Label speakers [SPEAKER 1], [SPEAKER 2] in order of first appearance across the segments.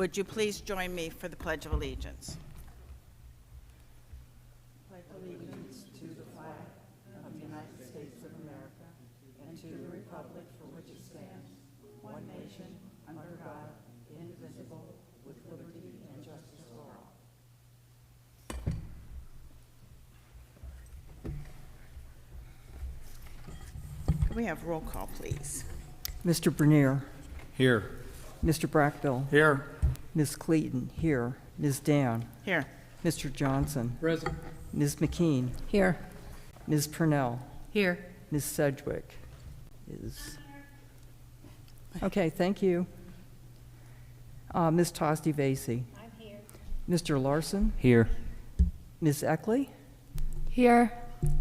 [SPEAKER 1] Would you please join me for the Pledge of Allegiance?
[SPEAKER 2] Pledge allegiance to the flag of the United States of America and to the republic for which it stands, one nation, under God, indivisible, with liberty and justice for all.
[SPEAKER 1] Could we have roll call, please?
[SPEAKER 3] Mr. Bernier,
[SPEAKER 4] Here.
[SPEAKER 3] Mr. Brackbill,
[SPEAKER 4] Here.
[SPEAKER 3] Ms. Cleaton, here. Ms. Dan,
[SPEAKER 1] Here.
[SPEAKER 3] Mr. Johnson,
[SPEAKER 4] Present.
[SPEAKER 3] Ms. McKean,
[SPEAKER 2] Here.
[SPEAKER 3] Ms. Purnell,
[SPEAKER 2] Here.
[SPEAKER 3] Ms. Sedgwick is. Okay, thank you. Ms. Tosti Vasey. I'm here. Mr. Larson,
[SPEAKER 4] Here.
[SPEAKER 3] Ms. Eckley,
[SPEAKER 2] Here.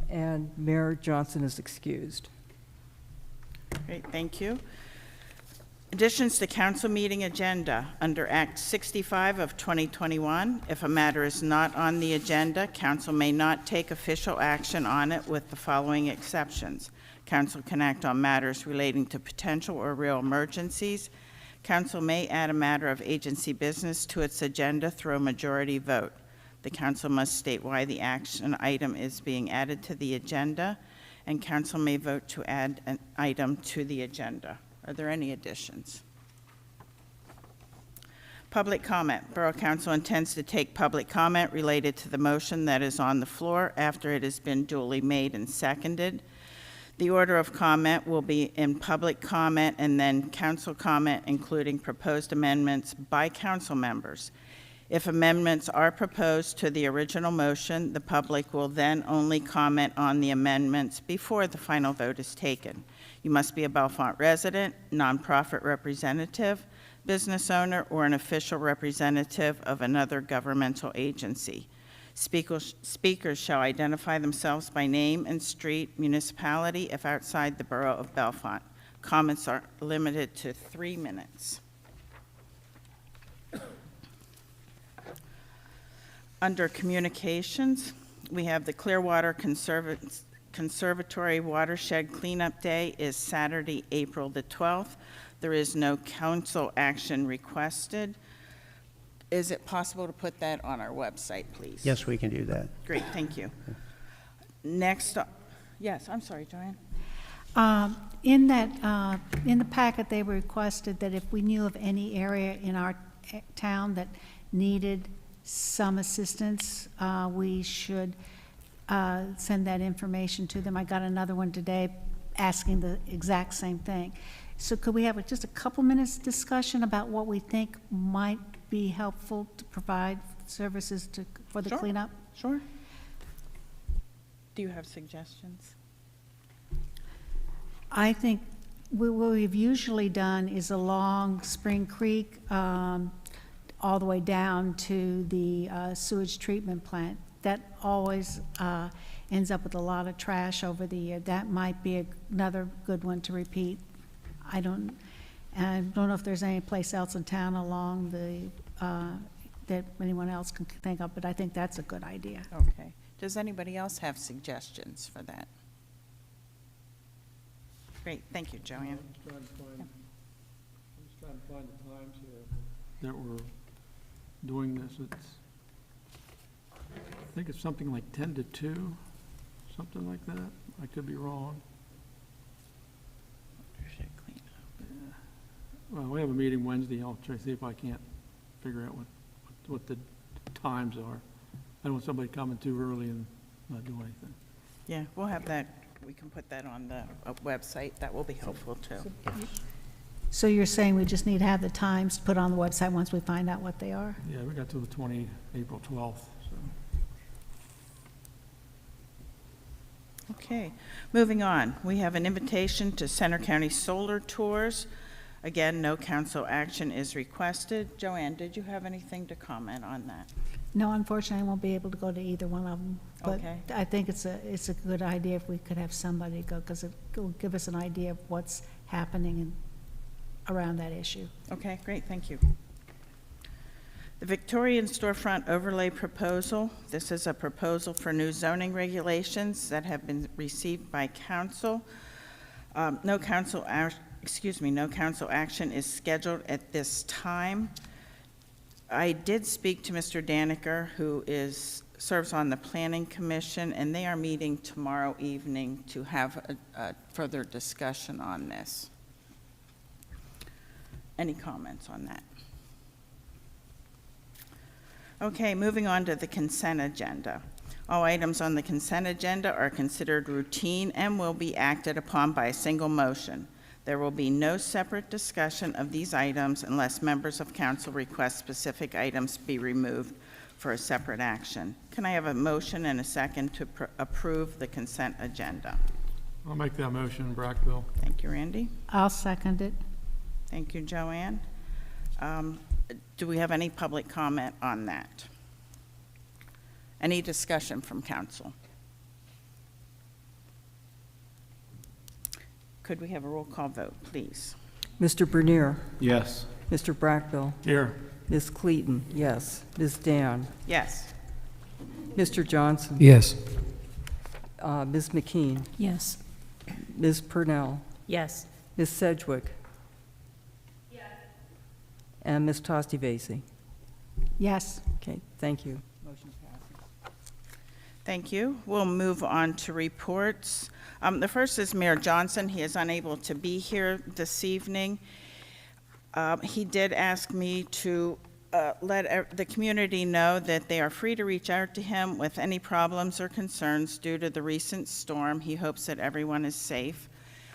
[SPEAKER 3] and Mayor Johnson is excused.
[SPEAKER 1] Great, thank you. Additions to council meeting agenda. Under Act 65 of 2021, if a matter is not on the agenda, council may not take official action on it with the following exceptions. Council can act on matters relating to potential or real emergencies. Council may add a matter of agency business to its agenda through a majority vote. The council must state why the action item is being added to the agenda, and council may vote to add an item to the agenda. Are there any additions? Public comment. Borough Council intends to take public comment related to the motion that is on the floor after it has been duly made and seconded. The order of comment will be in public comment and then council comment, including proposed amendments by council members. If amendments are proposed to the original motion, the public will then only comment on the amendments before the final vote is taken. You must be a Bellefonte resident, nonprofit representative, business owner, or an official representative of another governmental agency. Speakers shall identify themselves by name and street, municipality, if outside the Borough of Bellefonte. Comments are limited to 3 minutes. Under communications, we have the Clearwater Conservatory Watershed Cleanup Day is Saturday, April the 12th. There is no council action requested. Is it possible to put that on our website, please?
[SPEAKER 5] Yes, we can do that.
[SPEAKER 1] Great, thank you. Next, yes, I'm sorry, Joanne.
[SPEAKER 6] In the packet, they requested that if we knew of any area in our town that needed some assistance, we should send that information to them. I got another one today asking the exact same thing. So could we have just a couple minutes discussion about what we think might be helpful to provide services for the
[SPEAKER 1] Sure.
[SPEAKER 6] cleanup?
[SPEAKER 1] Sure. Do you have suggestions?
[SPEAKER 6] I think what we've usually done is along Spring Creek, all the way down to the sewage treatment plant. That always ends up with a lot of trash over the year. That might be another good one to repeat. I don't know if there's any place else in town along that anyone else can think of, but I think that's a good idea.
[SPEAKER 1] Okay. Does anybody else have suggestions for that? Great, thank you, Joanne.
[SPEAKER 4] I'm just trying to find the times here that we're doing this. I think it's something like 10 to 2, something like that. I could be wrong. Yeah. Well, we have a meeting Wednesday. I'll try to see if I can't figure out what the times are. I don't want somebody coming too early and not do anything.
[SPEAKER 1] Yeah, we'll have that. We can put that on the website. That will be helpful, too.
[SPEAKER 6] So you're saying we just need to have the times put on the website once we find out what they are?
[SPEAKER 4] Yeah, we got to the April 12th. So.
[SPEAKER 1] Okay, moving on. We have an invitation to Center County Solar Tours. Again, no council action is requested. Joanne, did you have anything to comment on that?
[SPEAKER 6] No, unfortunately, I won't be able to go to either one of them. But
[SPEAKER 1] Okay.
[SPEAKER 6] I think it's a good idea if we could have somebody go, because it will give us an idea of what's happening around that issue.
[SPEAKER 1] Okay, great, thank you. The Victorian Storefront Overlay Proposal. This is a proposal for new zoning regulations that have been received by council. No council action is scheduled at this time. I did speak to Mr. Daniker, who serves on the Planning Commission, and they are meeting tomorrow evening to have a further discussion on this. Any comments on that? Okay, moving on to the consent agenda. All items on the consent agenda are considered routine and will be acted upon by a single motion. There will be no separate discussion of these items unless members of council request specific items be removed for a separate action. Can I have a motion and a second to approve the consent agenda?
[SPEAKER 4] I'll make that motion, Brackville.
[SPEAKER 1] Thank you, Randy.
[SPEAKER 6] I'll second it.
[SPEAKER 1] Thank you, Joanne. Do we have any public comment on that? Any discussion from council? Could we have a roll call vote, please?
[SPEAKER 3] Mr. Bernier,
[SPEAKER 4] Yes.
[SPEAKER 3] Mr. Brackville,
[SPEAKER 4] Here.
[SPEAKER 3] Ms. Cleaton, yes. Ms. Dan,
[SPEAKER 1] Yes.
[SPEAKER 3] Mr. Johnson,
[SPEAKER 5] Yes.
[SPEAKER 3] Ms. McKean,
[SPEAKER 6] Yes.
[SPEAKER 3] Ms. Purnell,
[SPEAKER 7] Yes.
[SPEAKER 3] Ms. Sedgwick, and Ms. Tosti-Vasey.
[SPEAKER 6] Yes.
[SPEAKER 3] Okay, thank you. Motion passes.
[SPEAKER 1] Thank you. We'll move on to reports. The first is Mayor Johnson. He is unable to be here this evening. He did ask me to let the community know that they are free to reach out to him with any problems or concerns due to the recent storm. He hopes that everyone is safe.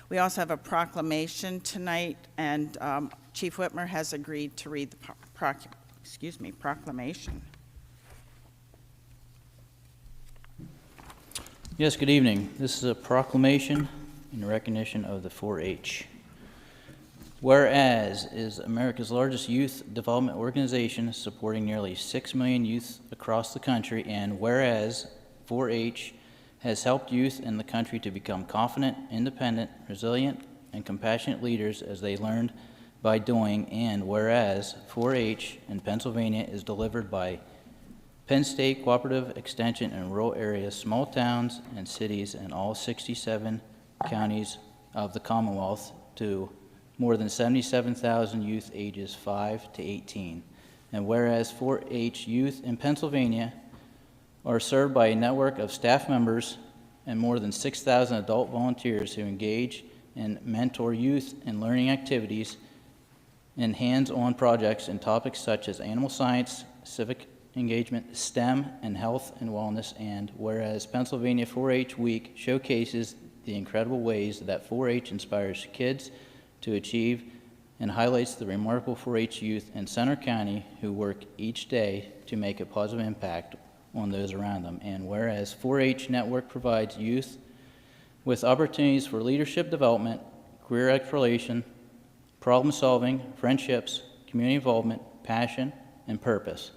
[SPEAKER 1] We also have a proclamation tonight, and Chief Whitmer has agreed to read the proclamation.
[SPEAKER 8] Yes, good evening. This is a proclamation in recognition of the 4-H. Whereas is America's largest youth development organization supporting nearly 6 million youth across the country, and whereas 4-H has helped youth in the country to become confident, independent, resilient, and compassionate leaders as they learned by doing, and whereas 4-H in Pennsylvania is delivered by Penn State Cooperative Extension in rural areas, small towns, and cities in all 67 counties of the Commonwealth to more than 77,000 youth ages 5 to 18. And whereas 4-H youth in Pennsylvania are served by a network of staff members and more than 6,000 adult volunteers who engage and mentor youth in learning activities and hands-on projects in topics such as animal science, civic engagement, STEM, and health and wellness. And whereas Pennsylvania 4-H Week showcases the incredible ways that 4-H inspires kids to achieve and highlights the remarkable 4-H youth in Center County who work each day to make a positive impact on those around them. And whereas 4-H Network provides youth with opportunities for leadership development, career exploration, problem solving, friendships, community involvement, passion, and purpose.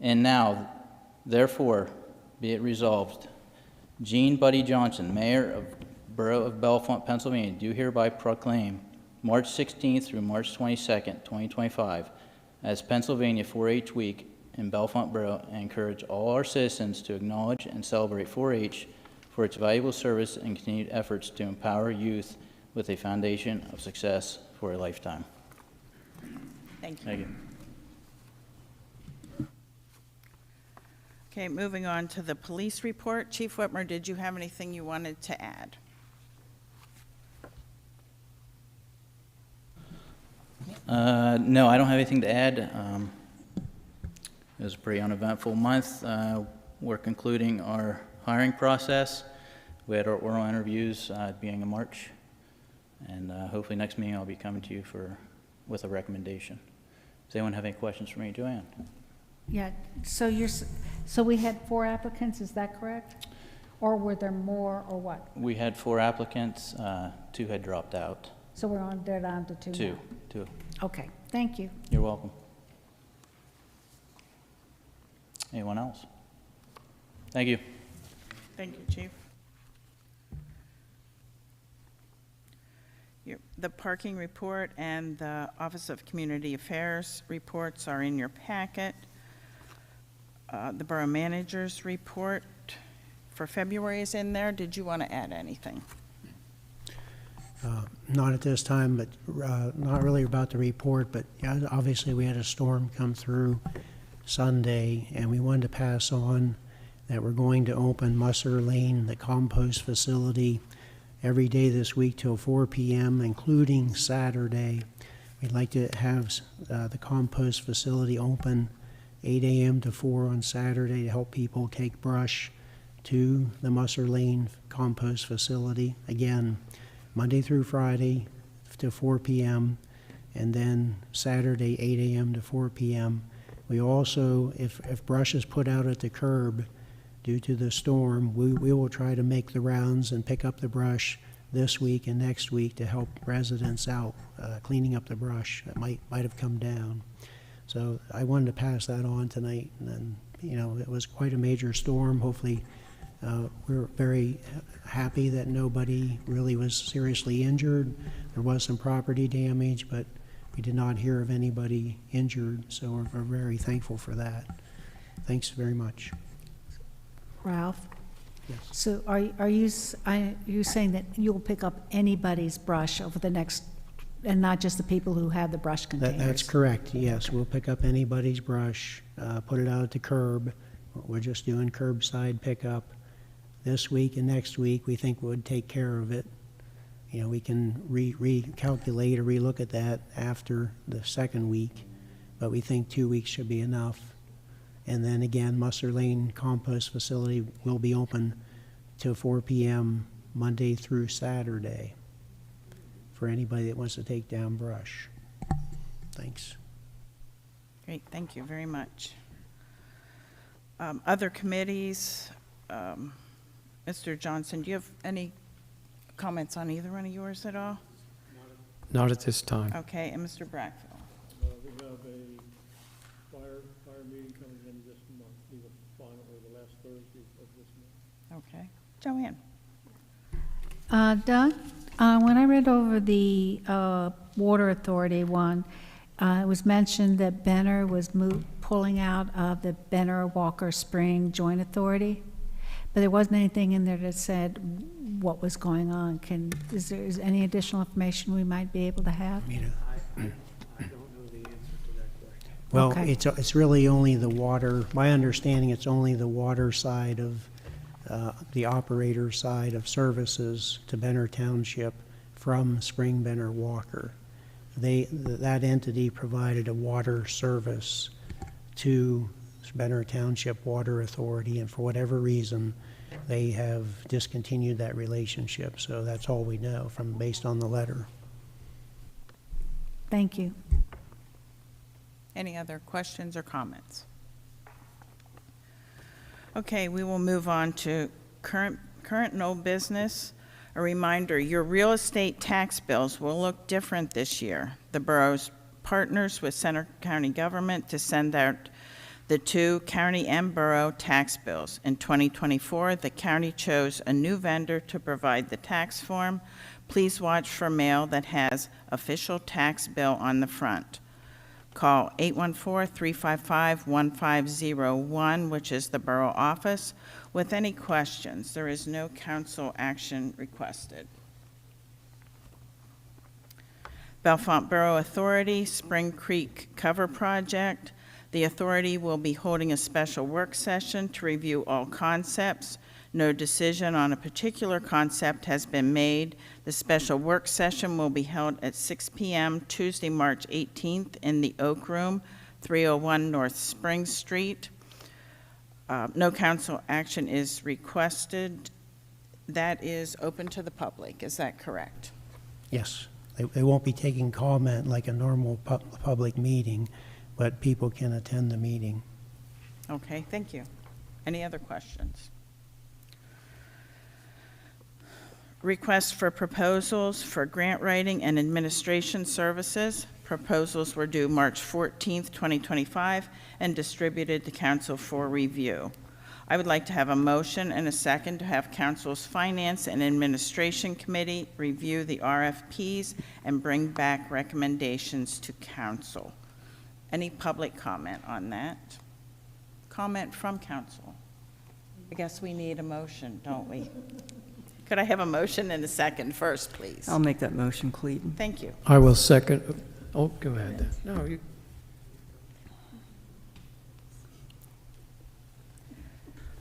[SPEAKER 8] And now, therefore, be it resolved, Gene Buddy Johnson, Mayor of Borough of Bellefonte, Pennsylvania, do hereby proclaim March 16th through March 22nd, 2025, as Pennsylvania 4-H Week in Bellefonte Borough, and encourage all our citizens to acknowledge and celebrate 4-H for its valuable service and continued efforts to empower youth with a foundation of success for a lifetime.
[SPEAKER 1] Thank you.
[SPEAKER 8] Thank you.
[SPEAKER 1] Okay, moving on to the police report. Chief Whitmer, did you have anything you wanted to add?
[SPEAKER 8] No, I don't have anything to add. It was a pretty uneventful month. We're concluding our hiring process. We had our oral interviews at the beginning of March, and hopefully next meeting I'll be coming to you with a recommendation. Does anyone have any questions for me, Joanne?
[SPEAKER 6] Yeah, so we had 4 applicants, is that correct? Or were there more, or what?
[SPEAKER 8] We had 4 applicants, 2 had dropped out.
[SPEAKER 6] So they're down to 2 now?
[SPEAKER 8] Two.
[SPEAKER 6] Okay, thank you.
[SPEAKER 8] You're welcome. Anyone else? Thank you.
[SPEAKER 1] Thank you, Chief. The parking report and the Office of Community Affairs reports are in your packet. The Borough Manager's report for February is in there. Did you want to add anything?
[SPEAKER 5] Not at this time, but not really about the report, but yeah, obviously we had a storm come through Sunday, and we wanted to pass on that we're going to open Musser Lane, the compost facility, every day this week till 4 p.m., including Saturday. We'd like to have the compost facility open 8 a.m. to 4 on Saturday to help people take brush to the Musser Lane compost facility. Again, Monday through Friday to 4 p.m., and then Saturday, 8 a.m. to 4 p.m. We also, if brush is put out at the curb due to the storm, we will try to make the rounds and pick up the brush this week and next week to help residents out cleaning up the brush that might have come down. So I wanted to pass that on tonight, and then, you know, it was quite a major storm. Hopefully, we're very happy that nobody really was seriously injured. There was some property damage, but we did not hear of anybody injured, so we're very thankful for that. Thanks very much.
[SPEAKER 6] Ralph?
[SPEAKER 5] Yes.
[SPEAKER 6] So are you saying that you'll pick up anybody's brush over the next, and not just the people who have the brush containers?
[SPEAKER 5] That's correct, yes. We'll pick up anybody's brush, put it out at the curb. We're just doing curbside pickup. This week and next week, we think would take care of it. You know, we can recalculate or relook at that after the second week, but we think 2 weeks should be enough. And then again, Musser Lane Compost Facility will be open till 4 p.m. Monday through Saturday for anybody that wants to take down brush. Thanks.
[SPEAKER 1] Great, thank you very much. Other committees, Mr. Johnson, do you have any comments on either one of yours at all?
[SPEAKER 7] Not at this time.
[SPEAKER 1] Okay, and Mr. Brackville?
[SPEAKER 4] We have a fire meeting coming in this month, either final or the last Thursday of this month.
[SPEAKER 1] Okay. Joanne?
[SPEAKER 6] Doug, when I read over the Water Authority one, it was mentioned that Benner was pulling out of the Benner Walker Spring Joint Authority, but there wasn't anything in there that said what was going on. Is there any additional information we might be able to have?
[SPEAKER 5] I don't
[SPEAKER 7] know the answer to that question.
[SPEAKER 5] Well,
[SPEAKER 6] Okay.
[SPEAKER 5] it's really only the water, my understanding, it's only the water side of, the operator side of services to Benner Township from Spring Benner Walker. That entity provided a water service to Benner Township Water Authority, and for whatever reason, they have discontinued that relationship. So that's all we know based on the letter.
[SPEAKER 6] Thank you.
[SPEAKER 1] Any other questions or comments? Okay, we will move on to current and old business. A reminder, your real estate tax bills will look different this year. The borough's partners with Center County government to send out the two county and borough tax bills. In 2024, the county chose a new vendor to provide the tax form. Please watch for mail that has official tax bill on the front. Call 814-355-1501, which is the borough office, with any questions. There is no council action requested. Bellefonte Borough Authority, Spring Creek Cover Project. The authority will be holding a special work session to review all concepts. No decision on a particular concept has been made. The special work session will be held at 6 p.m. Tuesday, March 18th in the Oak Room, 301 North Spring Street. No council action is requested. That is open to the public. Is that correct?
[SPEAKER 5] Yes, they won't be taking comment like a normal public meeting, but people can attend the meeting.
[SPEAKER 1] Okay, thank you. Any other questions? Request for proposals for grant writing and administration services. Proposals were due March 14th, 2025, and distributed to council for review. I would like to have a motion and a second to have council's Finance and Administration Committee review the RFPs and bring back recommendations to council. Any public comment on that? Comment from council? I guess we need a motion, don't we? Could I have a motion and a second first, please?
[SPEAKER 3] I'll make that motion, Clayton.
[SPEAKER 1] Thank you.
[SPEAKER 7] I will second. Oh, go ahead. No, you,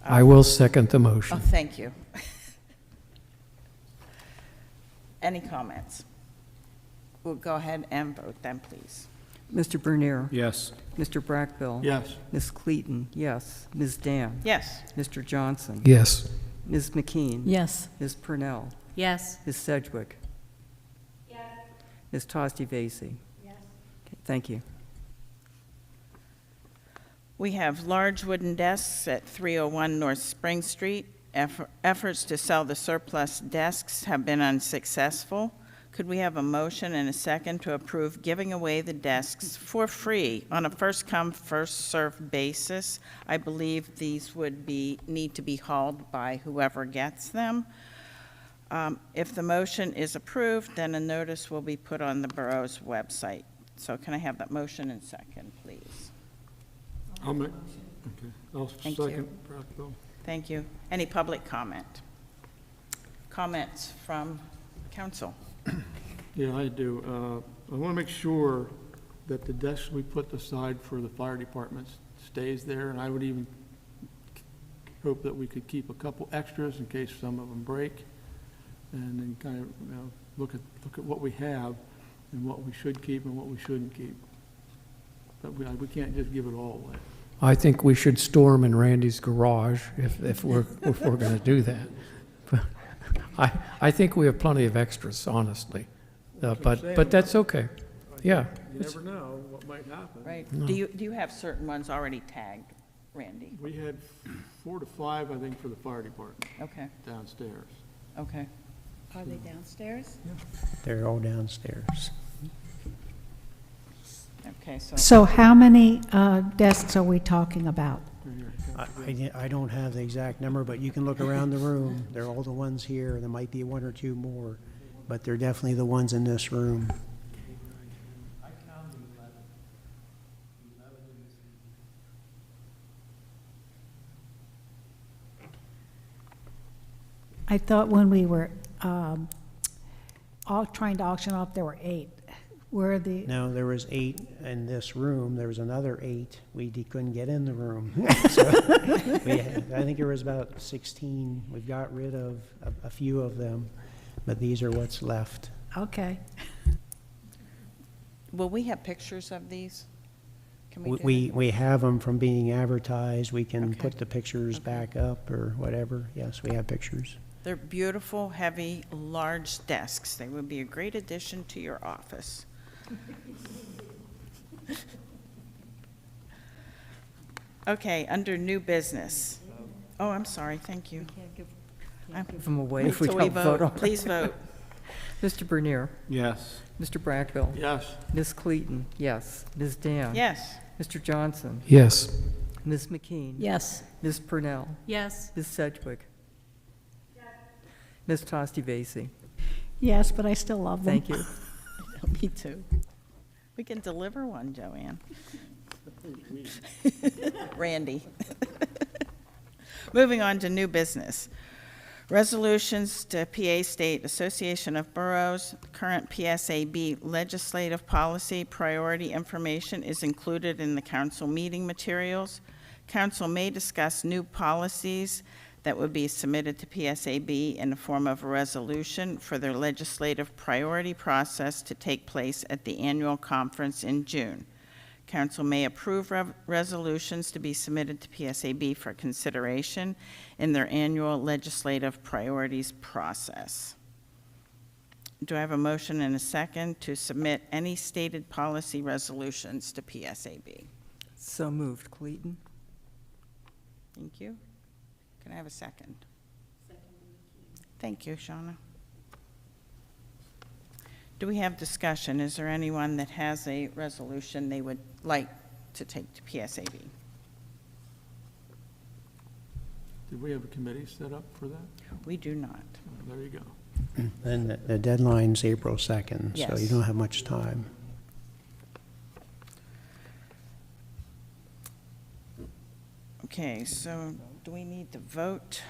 [SPEAKER 7] I will second the
[SPEAKER 1] Oh,
[SPEAKER 7] motion.
[SPEAKER 1] thank you. Any comments? We'll go ahead and vote then, please.
[SPEAKER 3] Mr. Bernier.
[SPEAKER 7] Yes.
[SPEAKER 3] Mr. Brackbill.
[SPEAKER 4] Yes.
[SPEAKER 3] Ms. Clayton, yes. Ms. Dan.
[SPEAKER 1] Yes.
[SPEAKER 3] Mr. Johnson.
[SPEAKER 7] Yes.
[SPEAKER 3] Ms. McKean.
[SPEAKER 9] Yes.
[SPEAKER 3] Ms. Purnell.
[SPEAKER 9] Yes.
[SPEAKER 3] Ms. Sedgwick. Yes. Ms. Tosti Vasey. Yes. Thank you.
[SPEAKER 1] We have large wooden desks at 301 North Spring Street. Efforts to sell the surplus desks have been unsuccessful. Could we have a motion and a second to approve giving away the desks for free on a first-come, first-served basis? I believe these would need to be hauled by whoever gets them. If the motion is approved, then a notice will be put on the borough's website. So can I have that motion and second, please?
[SPEAKER 4] I'll make, okay, I'll
[SPEAKER 1] Thank you.
[SPEAKER 4] second Brackbill.
[SPEAKER 1] Thank you. Any public comment? Comments from council?
[SPEAKER 4] Yeah, I do. I want to make sure that the desk we put aside for the fire department stays there, and I would even hope that we could keep a couple extras in case some of them break, and then kind of, look at what we have and what we should keep and what we shouldn't keep. But we can't just give it all away.
[SPEAKER 7] I think we should store them in Randy's garage if we're going to do that. But I think we have plenty of extras, honestly. But that's okay. Yeah.
[SPEAKER 4] You never know what might happen.
[SPEAKER 1] Right.
[SPEAKER 7] No.
[SPEAKER 1] Do you have certain ones already tagged, Randy?
[SPEAKER 4] We had 4 to 5, I think, for the fire department
[SPEAKER 1] Okay,
[SPEAKER 4] downstairs.
[SPEAKER 1] okay.
[SPEAKER 6] Are they downstairs?
[SPEAKER 5] They're all downstairs.
[SPEAKER 1] Okay, so,
[SPEAKER 6] So how many desks are we talking about?
[SPEAKER 5] I don't have the exact number, but you can look around the room. They're all the ones here. There might be 1 or 2 more, but they're definitely the ones in this room.
[SPEAKER 6] I thought when we were all trying to auction off, there were 8. Where are the,
[SPEAKER 5] No, there was 8 in this room. There was another 8. We couldn't get in the room. So I think there was about 16. We've got rid of a few of them, but these are what's left.
[SPEAKER 6] okay.
[SPEAKER 1] will we have pictures of these? Can we do
[SPEAKER 5] We have them from being advertised. We can
[SPEAKER 1] Okay.
[SPEAKER 5] put the pictures back up or whatever. Yes, we have pictures.
[SPEAKER 1] They're beautiful, heavy, large desks. They would be a great addition to your office. Okay, under new business. Oh, I'm sorry, thank you.
[SPEAKER 3] Give them away
[SPEAKER 1] Wait
[SPEAKER 3] if we
[SPEAKER 1] till
[SPEAKER 3] don't vote on them.
[SPEAKER 1] Please vote.
[SPEAKER 3] Mr. Bernier.
[SPEAKER 4] Yes.
[SPEAKER 3] Mr. Brackbill.
[SPEAKER 4] Yes.
[SPEAKER 3] Ms. Clayton, yes. Ms. Dan.
[SPEAKER 1] Yes.
[SPEAKER 3] Mr. Johnson.
[SPEAKER 7] Yes.
[SPEAKER 3] Ms. McKean.
[SPEAKER 9] Yes.
[SPEAKER 3] Ms. Purnell.
[SPEAKER 9] Yes.
[SPEAKER 3] Ms. Sedgwick. Ms. Tosti Vasey.
[SPEAKER 6] Yes, but I still love them.
[SPEAKER 3] Thank you.
[SPEAKER 1] Me too. We can deliver one, Joanne. Randy. Moving on to new business. Resolutions to PA State Association of Boroughs. Current PSAB legislative policy priority information is included in the council meeting materials. Council may discuss new policies that would be submitted to PSAB in the form of a resolution for their legislative priority process to take place at the annual conference in June. Council may approve resolutions to be submitted to PSAB for consideration in their annual legislative priorities process. Do I have a motion and a second to submit any stated policy resolutions to PSAB?
[SPEAKER 3] So moved. Clayton.
[SPEAKER 1] Thank you. Can I have a second? Thank you, Shauna. Do we have discussion? Is there anyone that has a resolution they would like to take to PSAB?
[SPEAKER 4] Did we have a committee set up for that?
[SPEAKER 1] We do not.
[SPEAKER 4] Oh, there you go.
[SPEAKER 5] And the deadline's April 2nd, so you
[SPEAKER 1] Yes.
[SPEAKER 5] don't have much time.
[SPEAKER 1] Okay, so do we need to vote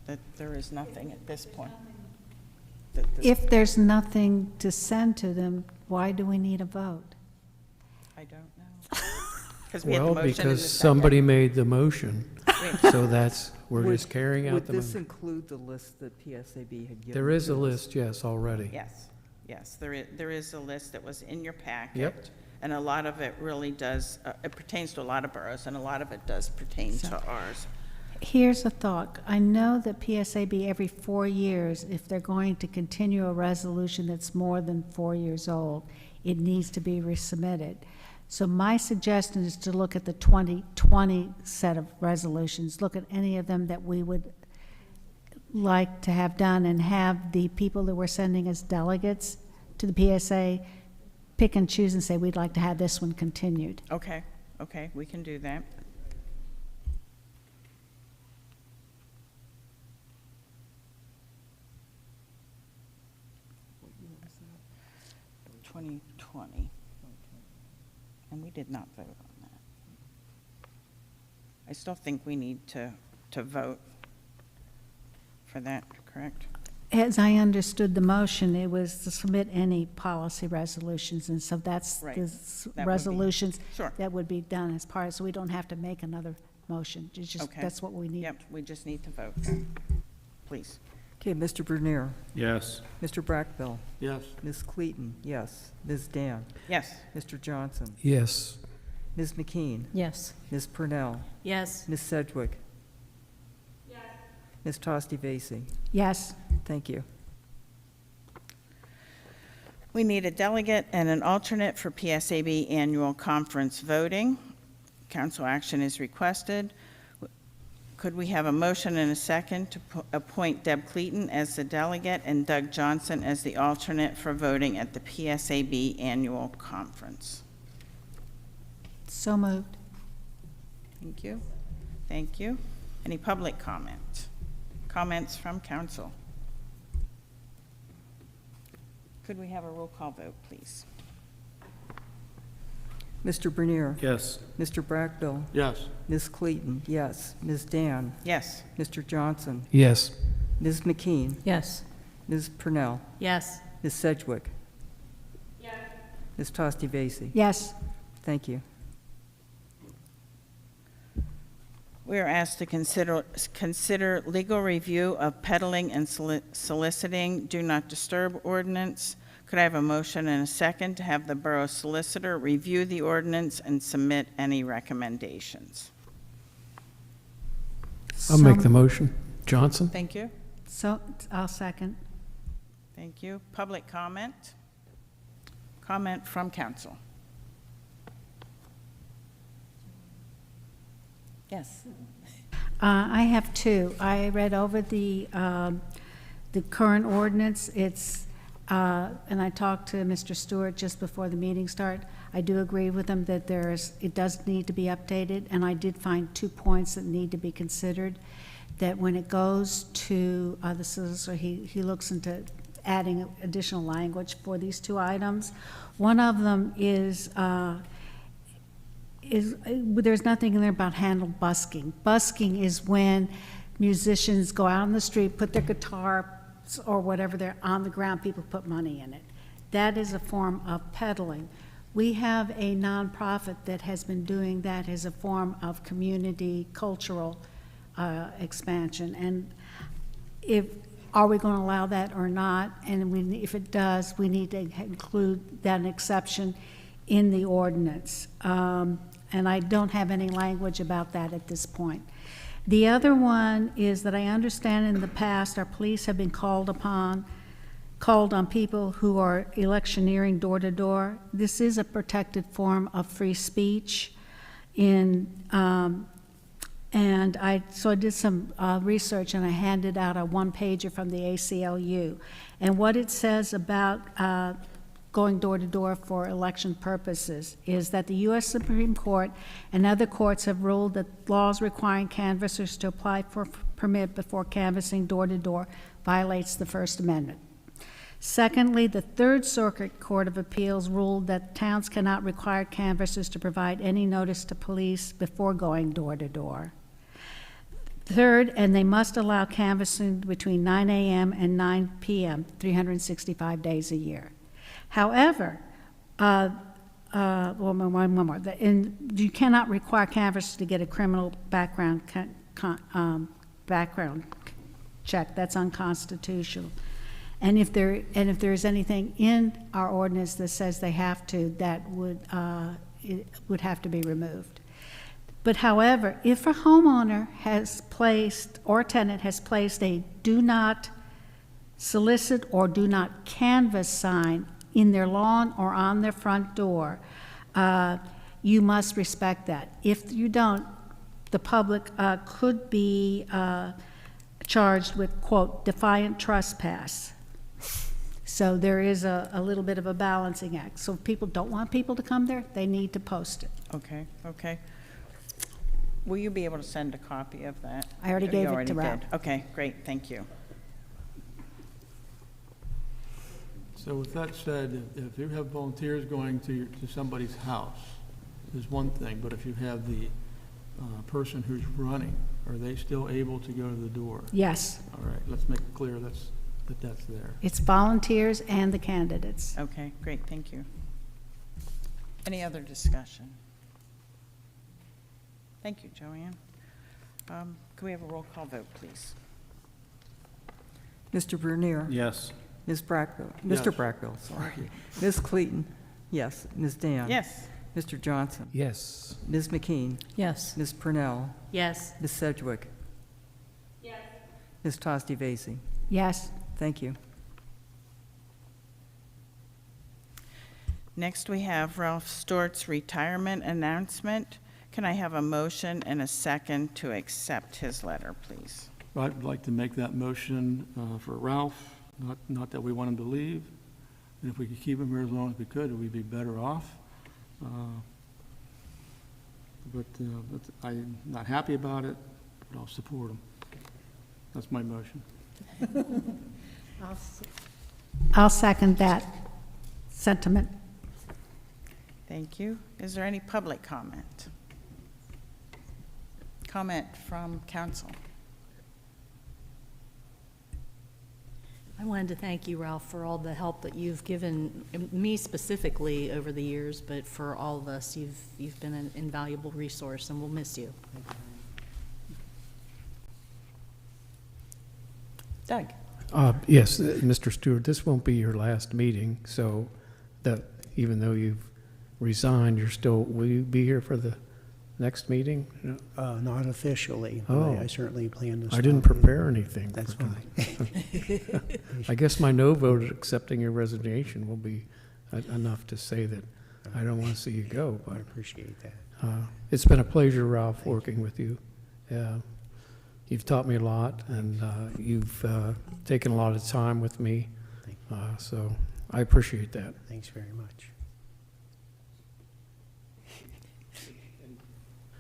[SPEAKER 1] that there is nothing at this point.
[SPEAKER 6] If there's nothing to send to them, why do we need a vote?
[SPEAKER 1] I don't know. Because we had the
[SPEAKER 7] Well,
[SPEAKER 1] motion and the
[SPEAKER 7] because
[SPEAKER 1] second.
[SPEAKER 7] somebody made the motion, so we're just carrying out
[SPEAKER 3] Would
[SPEAKER 7] the
[SPEAKER 3] this
[SPEAKER 7] motion.
[SPEAKER 3] include the list that PSAB had given?
[SPEAKER 7] There is
[SPEAKER 3] to
[SPEAKER 7] a
[SPEAKER 3] us?
[SPEAKER 7] list, yes, already.
[SPEAKER 1] Yes, there is a list that was in your packet.
[SPEAKER 7] Yep.
[SPEAKER 1] And a lot of it really does, it pertains to a lot of boroughs, and a lot of it does pertain to ours.
[SPEAKER 6] Here's a thought. I know that PSAB every 4 years, if they're going to continue a resolution that's more than 4 years old, it needs to be resubmitted. So my suggestion is to look at the 2020 set of resolutions, look at any of them that we would like to have done, and have the people that we're sending as delegates to the PSA pick and choose and say, we'd like to have this one continued.
[SPEAKER 1] Okay, we can do that.
[SPEAKER 3] What
[SPEAKER 1] 2020. And we did not vote on that. I still think we need to vote for that, correct?
[SPEAKER 6] As I understood the motion, it was to submit any policy resolutions, and so that's
[SPEAKER 1] Right.
[SPEAKER 6] the
[SPEAKER 1] That would be-
[SPEAKER 6] resolutions
[SPEAKER 1] Sure.
[SPEAKER 6] that would be done as part, so we don't have to make another motion. It's just,
[SPEAKER 1] Okay.
[SPEAKER 6] that's what we need.
[SPEAKER 1] Yep, we just need to vote then. Please.
[SPEAKER 3] Okay, Mr. Bernier,
[SPEAKER 4] Yes.
[SPEAKER 3] Mr. Brackbill,
[SPEAKER 4] Yes.
[SPEAKER 3] Ms. Clayton, yes. Ms. Dan,
[SPEAKER 1] Yes,
[SPEAKER 3] Mr. Johnson,
[SPEAKER 7] Yes,
[SPEAKER 3] Ms. McKean,
[SPEAKER 9] Yes.
[SPEAKER 3] Ms. Purnell,
[SPEAKER 9] Yes.
[SPEAKER 3] Ms. Sedgwick. Ms. Tosti Vasey.
[SPEAKER 6] Yes,
[SPEAKER 3] Thank you.
[SPEAKER 1] we need a delegate and an alternate for PSAB annual conference voting. Council action is requested. Could we have a motion and a second to appoint Deb Clayton as the delegate and Doug Johnson as the alternate for voting at the PSAB annual conference?
[SPEAKER 6] so moved.
[SPEAKER 1] Thank you. Thank you. Any public comment? Comments from council? Could we have a roll call vote, please?
[SPEAKER 3] Mr. Bernier,
[SPEAKER 4] Yes.
[SPEAKER 3] Mr. Brackbill,
[SPEAKER 4] Yes.
[SPEAKER 3] Ms. Clayton, yes. Ms. Dan,
[SPEAKER 1] Yes.
[SPEAKER 3] Mr. Johnson,
[SPEAKER 7] yes,
[SPEAKER 3] Ms. McKean,
[SPEAKER 9] Yes.
[SPEAKER 3] Ms. Purnell,
[SPEAKER 9] Yes.
[SPEAKER 3] Ms. Sedgwick. Ms. Tosti Vasey.
[SPEAKER 6] Yes,
[SPEAKER 3] Thank you.
[SPEAKER 1] We are asked to consider legal review of peddling and soliciting do not disturb ordinance. Could I have a motion and a second to have the borough solicitor review the ordinance and submit any recommendations?
[SPEAKER 7] I'll make the motion. Johnson?
[SPEAKER 1] Thank you.
[SPEAKER 6] So, I'll second.
[SPEAKER 1] Thank you. Public comment? Comment from council? Yes.
[SPEAKER 6] I have two. I read over the current ordinance. It's, and I talked to Mr. Stewart just before the meeting started. I do agree with him that it does need to be updated, and I did find 2 points that need to be considered. That when it goes to the solicitor, he looks into adding additional language for these 2 items. One of them is there's nothing in there about handled busking. Busking is when musicians go out on the street, put their guitar or whatever they're on the ground, people put money in it. That is a form of peddling. We have a nonprofit that has been doing that as a form of community cultural expansion. And are we going to allow that or not? And if it does, we need to include that an exception in the ordinance. And I don't have any language about that at this point. The other one is that I understand in the past our police have been called on people who are electioneering door to door. This is a protected form of free speech. And so I did some research, and I handed out a one-pager from the ACLU. And what it says about going door to door for election purposes is that the U.S. Supreme Court and other courts have ruled that laws requiring canvassers to apply for permit before canvassing door to door violates the First Amendment. Secondly, the Third Circuit Court of Appeals ruled that towns cannot require canvassers to provide any notice to police before going door to door. Third, and they must allow canvassing between 9 a.m. and 9 p.m., 365 days a year. However, one more. You cannot require canvassers to get a criminal background background check. That's unconstitutional. And if there is anything in our ordinance that says they have to, that it would have to be removed. But however, if a homeowner has placed, or a tenant has placed a do not solicit or do not canvass sign in their lawn or on their front door, you must respect that. If you don't, the public could be charged with, quote, defiant trespass. So there is a little bit of a balancing act. So if people don't want people to come there, they need to post it.
[SPEAKER 1] Okay, okay. Will you be able to send a copy of that?
[SPEAKER 6] I already
[SPEAKER 1] You
[SPEAKER 6] gave it
[SPEAKER 1] already
[SPEAKER 6] to Ralph.
[SPEAKER 1] did. Okay, great, thank you.
[SPEAKER 4] So with that said, if you have volunteers going to somebody's house, is one thing, but if you have the person who's running, are they still able to go to the door?
[SPEAKER 6] Yes,
[SPEAKER 4] All right, let's make it clear that's there.
[SPEAKER 6] it's volunteers and the candidates.
[SPEAKER 1] Okay, great, thank you. Any other discussion? Thank you, Joanne. Can we have a roll call vote, please?
[SPEAKER 3] Mr. Bernier?
[SPEAKER 9] Yes.
[SPEAKER 3] Ms. Brackville?
[SPEAKER 4] Yes.
[SPEAKER 3] Mr. Brackville, sorry. Ms. Clayton? Yes. Ms. Dan?
[SPEAKER 1] Yes.
[SPEAKER 3] Mr. Johnson?
[SPEAKER 7] Yes.
[SPEAKER 3] Ms. McKean?
[SPEAKER 10] Yes.
[SPEAKER 3] Ms. Purnell?
[SPEAKER 10] Yes.
[SPEAKER 3] Ms. Sedgwick? Yes. Ms. Tosti Vasey?
[SPEAKER 6] Yes,
[SPEAKER 3] Thank you.
[SPEAKER 1] Next, we have Ralph Stewart's retirement announcement. Can I have a motion and a second to accept his letter, please?
[SPEAKER 4] I'd like to make that motion for Ralph, not that we want him to leave. And if we could keep him here as long as we could, we'd be better off. But I'm not happy about it, but I'll support him. That's my motion.
[SPEAKER 6] I'll second that sentiment.
[SPEAKER 1] Thank you. Is there any public comment? Comment from council?
[SPEAKER 10] I wanted to thank you, Ralph, for all the help that you've given me specifically over the years, but for all of us, you've been an invaluable resource, and we'll miss you.
[SPEAKER 1] Doug?
[SPEAKER 7] Yes, Mr. Stewart, this won't be your last meeting, so that even though you've resigned, will you be here for the next meeting? No?
[SPEAKER 5] Not officially, but
[SPEAKER 7] Oh.
[SPEAKER 5] I certainly plan to.
[SPEAKER 7] I didn't
[SPEAKER 5] stop in.
[SPEAKER 7] prepare anything.
[SPEAKER 5] That's
[SPEAKER 7] for
[SPEAKER 5] fine.
[SPEAKER 7] I guess my no vote accepting your resignation will be enough to say that I don't want to see you go,
[SPEAKER 5] I
[SPEAKER 7] but
[SPEAKER 5] appreciate that.
[SPEAKER 7] it's been a pleasure, Ralph, working with you. You've taught me a lot, and you've taken a lot of time with me,
[SPEAKER 5] Thank
[SPEAKER 7] so I appreciate that.
[SPEAKER 5] Thanks very much.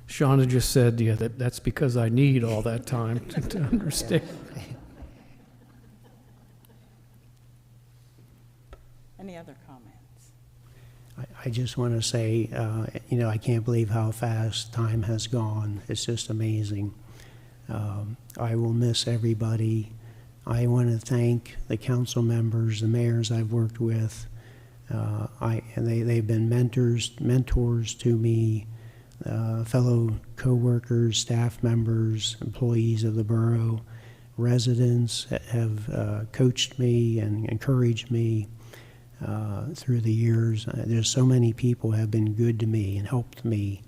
[SPEAKER 7] Shauna just said, yeah, that's because I need all that time to understand.
[SPEAKER 1] Any other comments?
[SPEAKER 5] I just want to say, I can't believe how fast time has gone. It's just amazing. I will miss everybody. I want to thank the council members, the mayors I've worked with. They've been mentors to me, fellow co-workers, staff members, employees of the borough, residents have coached me and encouraged me through the years. There's so many people have been good to me and helped me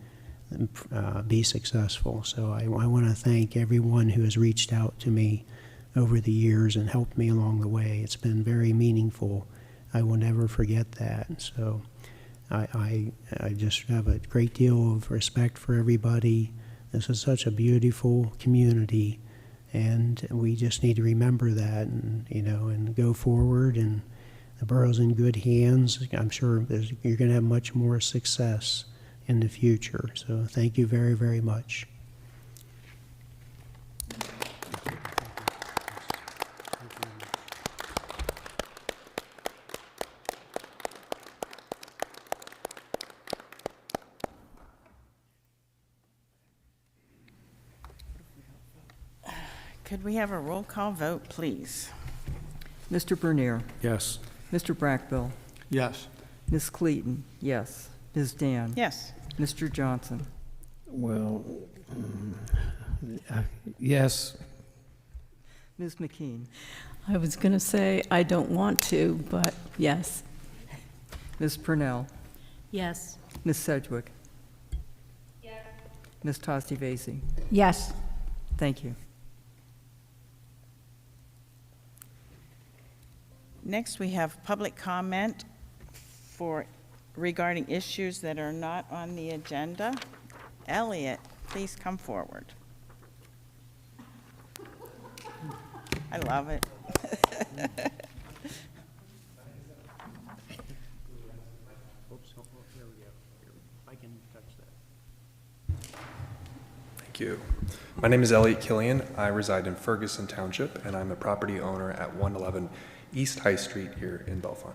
[SPEAKER 5] be successful. So I want to thank everyone who has reached out to me over the years and helped me along the way. It's been very meaningful. I will never forget that. So I just have a great deal of respect for everybody. This is such a beautiful community, and we just need to remember that, and go forward. And the borough's in good hands. I'm sure you're going to have much more success in the future. So thank you very, very much.
[SPEAKER 1] Could we have a roll call vote, please?
[SPEAKER 3] Mr. Bernier,
[SPEAKER 7] Yes.
[SPEAKER 3] Mr. Brackbill,
[SPEAKER 4] Yes.
[SPEAKER 3] Ms. Cleaton, yes. Ms. Dan?
[SPEAKER 1] Yes.
[SPEAKER 3] Mr. Johnson?
[SPEAKER 7] Well, yes.
[SPEAKER 3] Ms. McKean?
[SPEAKER 9] I was going to say I don't want to, but yes.
[SPEAKER 3] Ms. Purnell?
[SPEAKER 10] Yes.
[SPEAKER 3] Ms. Sedgwick? Yes. Ms. Tosti Vasey?
[SPEAKER 6] Yes.
[SPEAKER 3] Thank you.
[SPEAKER 1] Next, we have public comment regarding issues that are not on the agenda. Elliot, please come forward. I love it.
[SPEAKER 11] Thank you. My name is Elliot Killian. I reside in Ferguson Township, and I'm a property owner at 111 East High Street here in Bellefonte.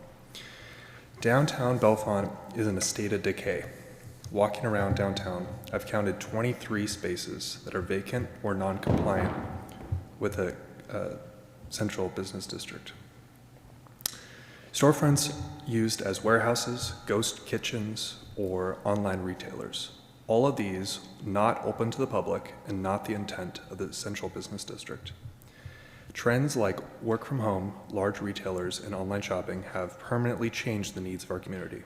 [SPEAKER 11] Downtown Bellefonte is in a state of decay. Walking around downtown, I've counted 23 spaces that are vacant or non-compliant with a central business district. Storefronts used as warehouses, ghost kitchens, or online retailers. All of these not open to the public and not the intent of the central business district. Trends like work from home, large retailers, and online shopping have permanently changed the needs of our community.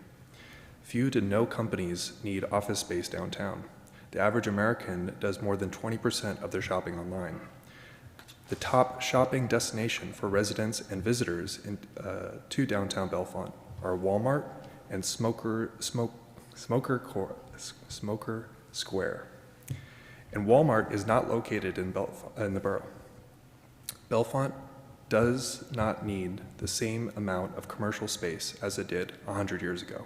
[SPEAKER 11] Few to no companies need office space downtown. The average American does more than 20% of their shopping online. The top shopping destination for residents and visitors to downtown Bellefonte are Walmart and Smoker Square. And Walmart is not located in the borough. Bellefonte does not need the same amount of commercial space as it did 100 years ago.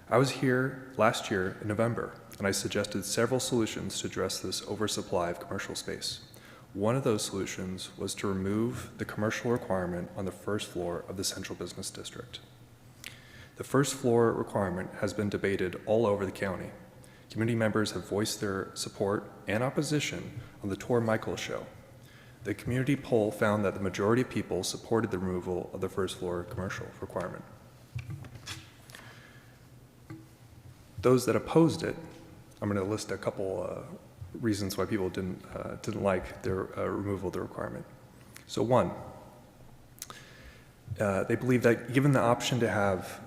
[SPEAKER 11] I was here last year in November, and I suggested several solutions to address this oversupply of commercial space. One of those solutions was to remove the commercial requirement on the first floor of the central business district. The first floor requirement has been debated all over the county. Community members have voiced their support and opposition on the Tor Michael show. The community poll found that the majority of people supported the removal of the first floor commercial requirement. Those that opposed it, I'm going to list a couple reasons why people didn't like their removal of the requirement. So one, they believe that given the option to have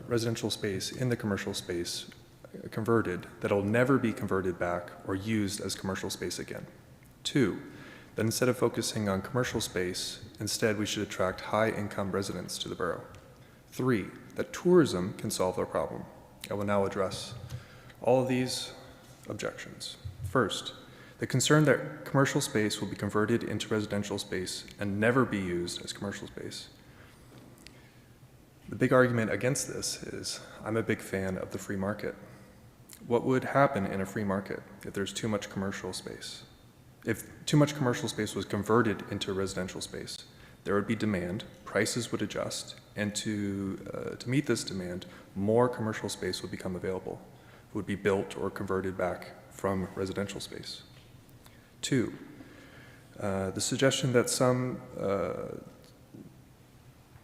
[SPEAKER 11] residential space in the commercial space converted, that it'll never be converted back or used as commercial space again. Two, that instead of focusing on commercial space, instead we should attract high-income residents to the borough. Three, that tourism can solve their problem. I will now address all of these objections. First, the concern that commercial space will be converted into residential space and never be used as commercial space. The big argument against this is I'm a big fan of the free market. What would happen in a free market if there's too much commercial space? If too much commercial space was converted into residential space, there would be demand, prices would adjust, and to meet this demand, more commercial space would become available, would be built or converted back from residential space. Two, the suggestion that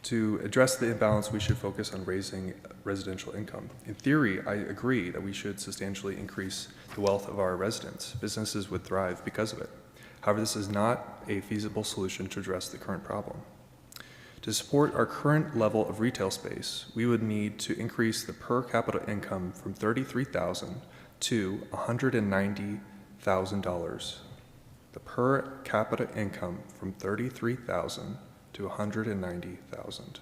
[SPEAKER 11] to address the imbalance, we should focus on raising residential income. In theory, I agree that we should substantially increase the wealth of our residents. Businesses would thrive because of it. However, this is not a feasible solution to address the current problem. To support our current level of retail space, we would need to increase the per capita income from $33,000 to $190,000. The per capita income from $33,000 to $190,000.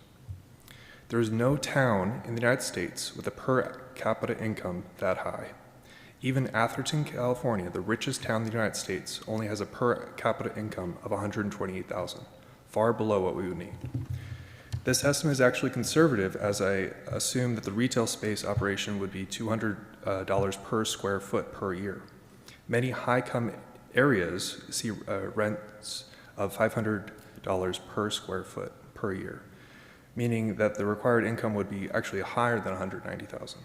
[SPEAKER 11] There is no town in the United States with a per capita income that high. Even Atherton, California, the richest town in the United States, only has a per capita income of $128,000, far below what we would need. This estimate is actually conservative, as I assume that the retail space operation would be $200 per square foot per year. Many high-income areas see rents of $500 per square foot per year, meaning that the required income would be actually higher than $190,000.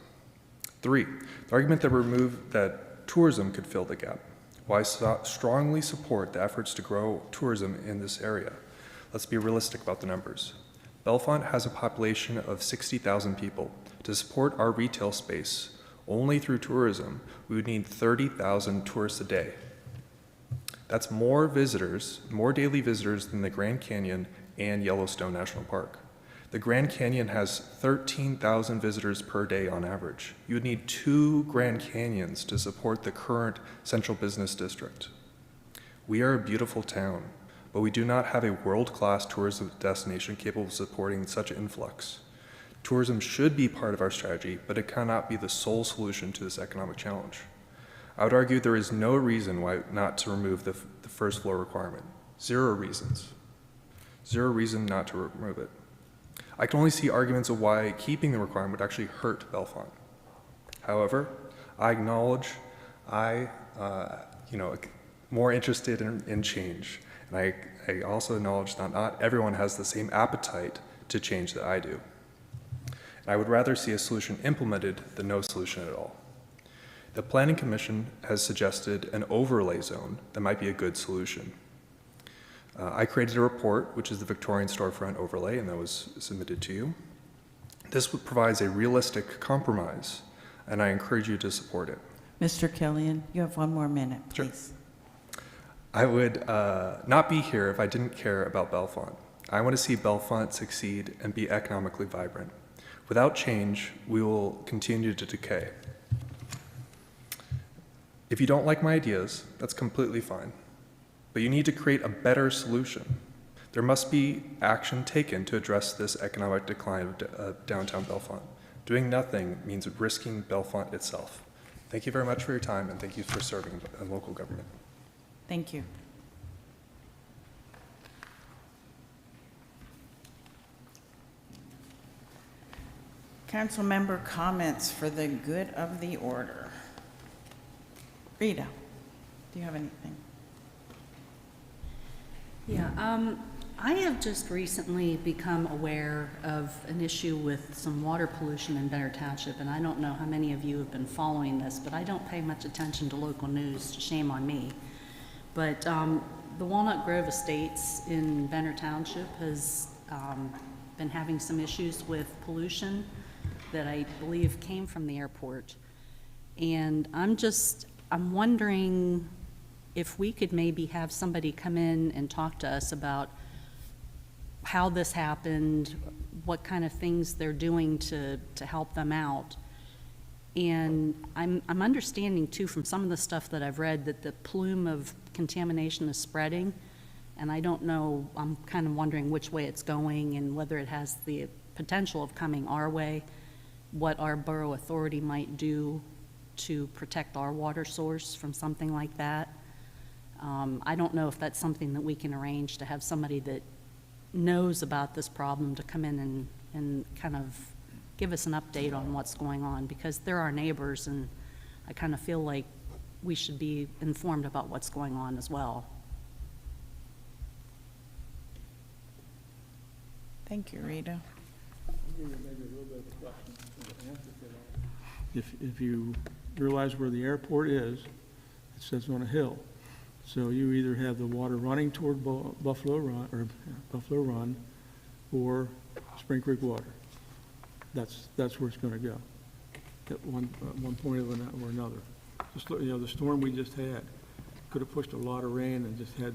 [SPEAKER 11] Three, the argument that tourism could fill the gap. While I strongly support the efforts to grow tourism in this area, let's be realistic about the numbers. Bellefonte has a population of 60,000 people. To support our retail space only through tourism, we would need 30,000 tourists a day. That's more visitors, more daily visitors than the Grand Canyon and Yellowstone National Park. The Grand Canyon has 13,000 visitors per day on average. You would need 2 Grand Canyons to support the current central business district. We are a beautiful town, but we do not have a world-class tourism destination capable of supporting such influx. Tourism should be part of our strategy, but it cannot be the sole solution to this economic challenge. I would argue there is no reason why not to remove the first floor requirement. 0 reasons. 0 reason not to remove it. I can only see arguments of why keeping the requirement would actually hurt Bellefonte. However, I acknowledge more interested in change. And I also acknowledge that not everyone has the same appetite to change that I do. And I would rather see a solution implemented than no solution at all. The Planning Commission has suggested an overlay zone that might be a good solution. I created a report, which is the Victorian Storefront Overlay, and that was submitted to you. This provides a realistic compromise, and I encourage you to support it.
[SPEAKER 1] Mr. Killian, you have 1 more minute,
[SPEAKER 11] Sure.
[SPEAKER 1] please.
[SPEAKER 11] I would not be here if I didn't care about Bellefonte. I want to see Bellefonte succeed and be economically vibrant. Without change, we will continue to decay. If you don't like my ideas, that's completely fine. But you need to create a better solution. There must be action taken to address this economic decline of downtown Bellefonte. Doing nothing means risking Bellefonte itself. Thank you very much for your time, and thank you for serving in local government.
[SPEAKER 1] Thank you. Council member comments for the good of the order. Rita, do you have anything?
[SPEAKER 10] Yeah, I have just recently become aware of an issue with some water pollution in Benner Township, and I don't know how many of you have been following this, but I don't pay much attention to local news, shame on me. But the Walnut Grove Estates in Benner Township has been having some issues with pollution that I believe came from the airport. And I'm wondering if we could maybe have somebody come in and talk to us about how this happened, what kind of things they're doing to help them out. And I'm understanding too from some of the stuff that I've read that the plume of contamination is spreading, and I don't know, I'm kind of wondering which way it's going and whether it has the potential of coming our way, what our borough authority might do to protect our water source from something like that. I don't know if that's something that we can arrange to have somebody that knows about this problem to come in and kind of give us an update on what's going on, because they're our neighbors, and I kind of feel like we should be informed about what's going on as well.
[SPEAKER 1] Thank you, Rita.
[SPEAKER 4] If you realize where the airport is, it sits on a hill. So you either have the water running toward Buffalo Run or Spring Creek water. That's where it's going to go at one point or another. Just the storm we just had could have pushed a lot of rain and just had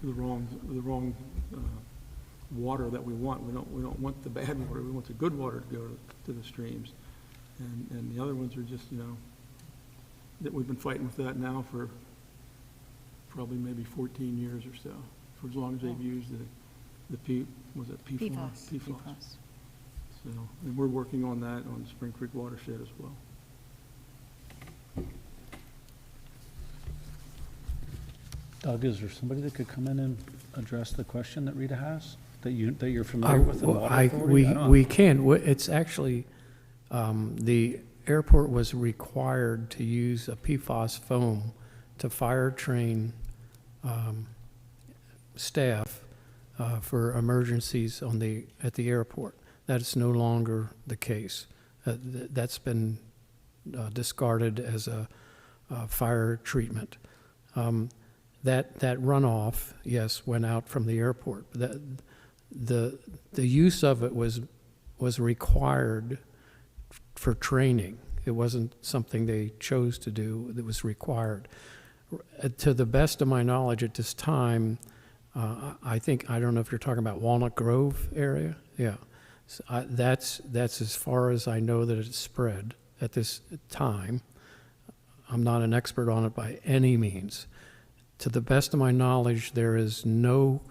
[SPEAKER 4] the wrong water that we want. We don't want the bad water. We want the good water to go to the streams, and the other ones are just that we've been fighting with that now for probably maybe 14 years or so, for as long as they've used PFAS? So, and we're working on that on the Spring Creek watershed as well.
[SPEAKER 12] Doug, is there somebody that could come in and address the question that Rita has, that you're familiar with?
[SPEAKER 7] Well, we can. It's actually, the airport was required to use a PFAS foam to fire train staff for emergencies at the airport. That is no longer the case. That's been discarded as a fire treatment. That runoff, yes, went out from the airport. The use of it was required for training. It wasn't something they chose to do. It was required. To the best of my knowledge at this time, I don't know if you're talking about Walnut Grove area. Yeah, so that's as far as I know that it's spread at this time. I'm not an expert on it by any means. To the best of my knowledge, there is no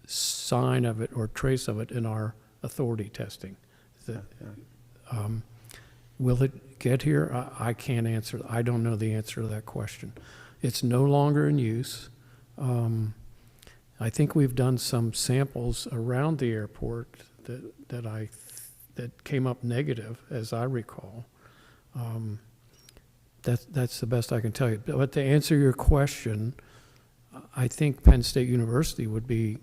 [SPEAKER 7] sign of it or trace of it in our authority testing. Will it get here? I can't answer. I don't know the answer to that question. It's no longer in use. I think we've done some samples around the airport that came up negative, as I recall. That's the best I can tell you. But to answer your question, I think Penn State University would be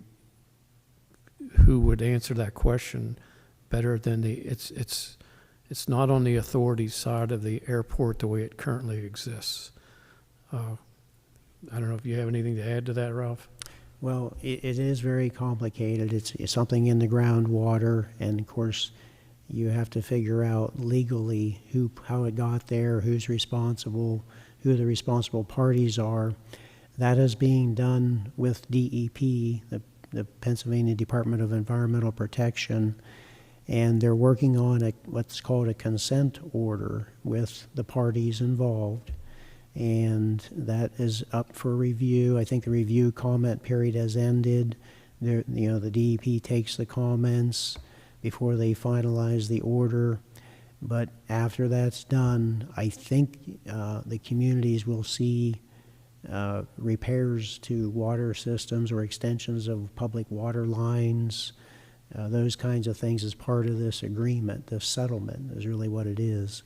[SPEAKER 7] who would answer that question better than it's not on the authority side of the airport the way it currently exists. I don't know if you have anything to add to that, Ralph?
[SPEAKER 5] Well, it is very complicated. It's something in the groundwater, and of course, you have to figure out legally how it got there, who's responsible, who the responsible parties are. That is being done with DEP, the Pennsylvania Department of Environmental Protection, and they're working on what's called a consent order with the parties involved. And that is up for review. I think the review comment period has ended. The DEP takes the comments before they finalize the order. But after that's done, I think the communities will see repairs to water systems or extensions of public water lines, those kinds of things as part of this agreement. The settlement is really what it is.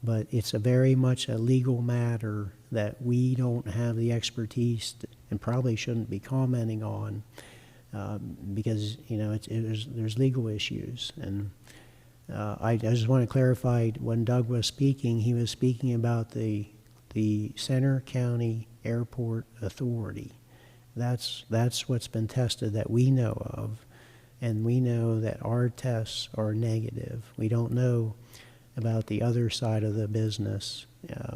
[SPEAKER 5] But it's very much a legal matter that we don't have the expertise and probably shouldn't be commenting on because there's legal issues. And I just want to clarify, when Doug was speaking, he was speaking about the Center County Airport Authority. That's what's been tested that we know of, and we know that our tests are negative. We don't know about the other side of the business,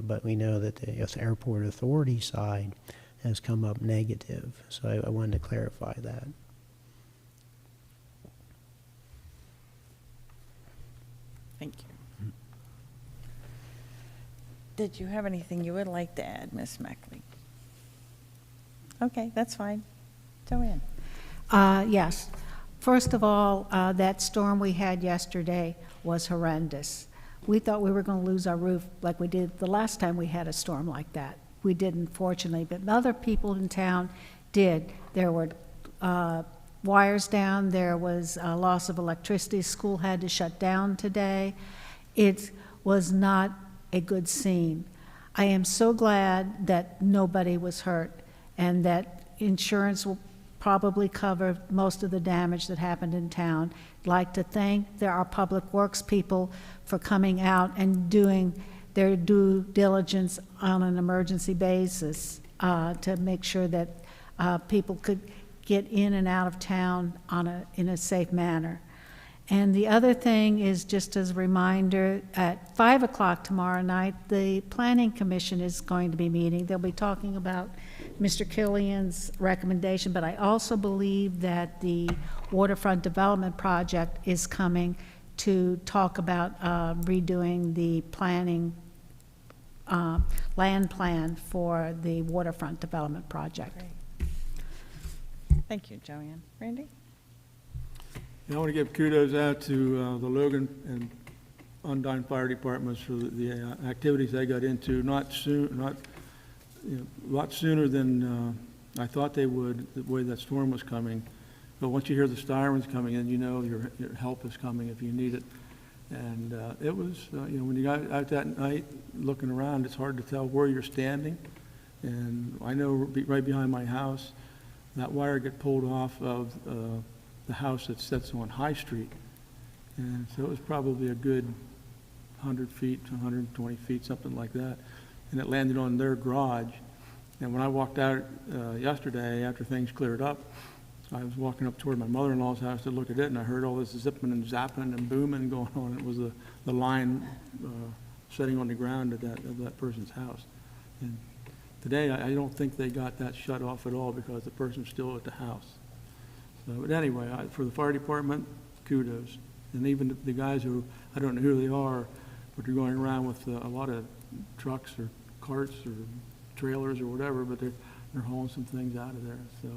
[SPEAKER 5] but we know that the airport authority side has come up negative. So I wanted to clarify that.
[SPEAKER 1] Thank you. Did you have anything you would like to add, Ms. Meckley? Okay, that's fine. Joanne.
[SPEAKER 6] Yes. First of all, that storm we had yesterday was horrendous. We thought we were going to lose our roof like we did the last time we had a storm like that. We didn't, fortunately, but other people in town did. There were wires down. There was a loss of electricity. School had to shut down today. It was not a good scene. I am so glad that nobody was hurt and that insurance will probably cover most of the damage that happened in town. I'd like to thank our public works people for coming out and doing their due diligence on an emergency basis to make sure that people could get in and out of town in a safe manner. And the other thing is, just as a reminder, at 5 o'clock tomorrow night, the Planning Commission is going to be meeting. They'll be talking about Mr. Killian's recommendation, but I also believe that the Waterfront Development Project is coming to talk about redoing the planning, land plan for the Waterfront Development Project.
[SPEAKER 1] Great. Thank you, Joanne. Randy?
[SPEAKER 4] I want to give kudos out to the Logan and Undine Fire Departments for the activities they got into. A lot sooner than I thought they would, the way that storm was coming. But once you hear the sirens coming in, you know your help is coming if you need it. And it was, when you got out that night looking around, it's hard to tell where you're standing. And I know right behind my house, that wire got pulled off of the house that sits on High Street. And so it was probably a good 100 feet to 120 feet, something like that. and it landed on their garage. And when I walked out yesterday, after things cleared up, I was walking up toward my mother-in-law's house to look at it, and I heard all this zipping and zapping and booming going on. It was the line setting on the ground of that person's house. And today, I don't think they got that shut off at all because the person's still at the house. So, but anyway, for the fire department, kudos. And even the guys who, I don't know who they are, but they're going around with a lot of trucks or carts or trailers or whatever, but they're hauling some things out of there. So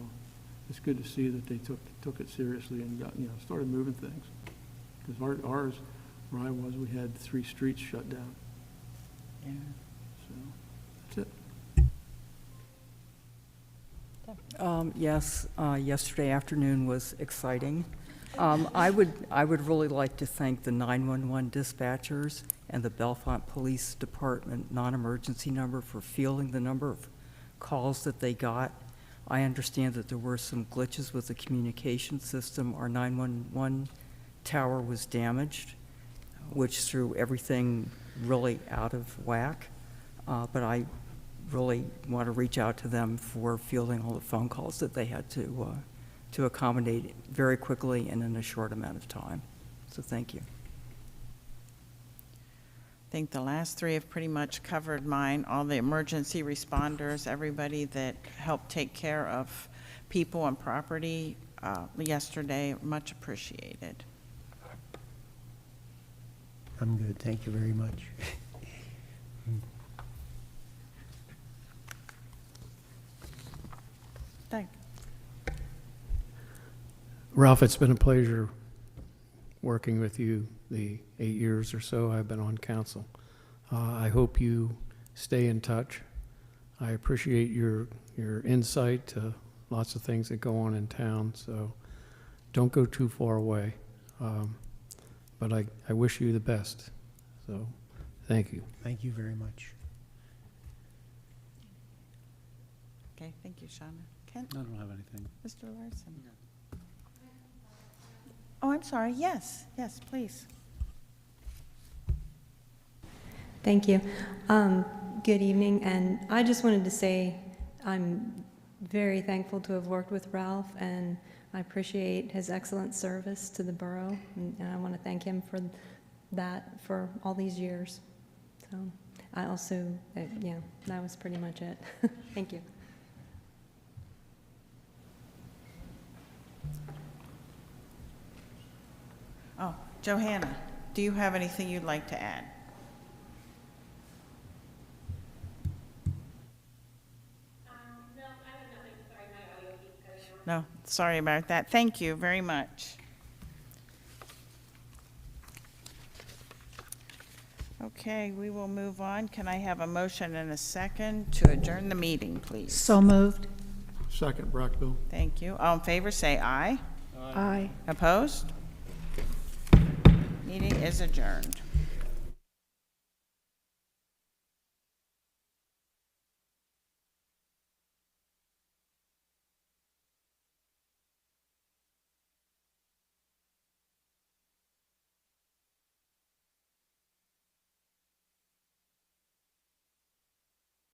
[SPEAKER 4] it's good to see that they took it seriously and got, started moving things. Because ours, where I was, we had 3 streets shut down.
[SPEAKER 1] Yeah.
[SPEAKER 4] So that's it.
[SPEAKER 3] Yes, yesterday afternoon was exciting. I would really like to thank the 911 dispatchers and the Bellefonte Police Department non-emergency number for fielding the number of calls that they got. I understand that there were some glitches with the communication system. Our 911 tower was damaged, which threw everything really out of whack. But I really want to reach out to them for fielding all the phone calls that they had to accommodate very quickly and in a short amount of time. So thank you.
[SPEAKER 1] I think the last 3 have pretty much covered mine. All the emergency responders, everybody that helped take care of people and property yesterday, much appreciated.
[SPEAKER 5] I'm good, thank you very much.
[SPEAKER 1] Doug?
[SPEAKER 7] Ralph, it's been a pleasure working with you the 8 years or so I've been on council. I hope you stay in touch. I appreciate your insight to lots of things that go on in town, so don't go too far away. But I wish you the best. So thank you.
[SPEAKER 5] Thank you very much.
[SPEAKER 1] Okay, thank you, Shauna. Kent?
[SPEAKER 12] I don't have anything.
[SPEAKER 1] Mr. Larson? Oh, I'm sorry. Yes, please.
[SPEAKER 13] Thank you. Good evening, and I just wanted to say I'm very thankful to have worked with Ralph, and I appreciate his excellent service to the borough, and I want to thank him for that for all these years. So I also, yeah, that was pretty much it. Thank you.
[SPEAKER 1] Oh, Johanna, do you have anything you'd like to add?
[SPEAKER 14] No, I have nothing. Sorry, my audio keeps cutting out.
[SPEAKER 1] No, sorry about that. Thank you very much. Okay, we will move on. Can I have a motion and a second to adjourn the meeting, please?
[SPEAKER 6] So moved.
[SPEAKER 4] Second, Brockville.
[SPEAKER 1] Thank you. All in favor, say aye.
[SPEAKER 6] Aye.
[SPEAKER 1] Opposed? Meeting is adjourned.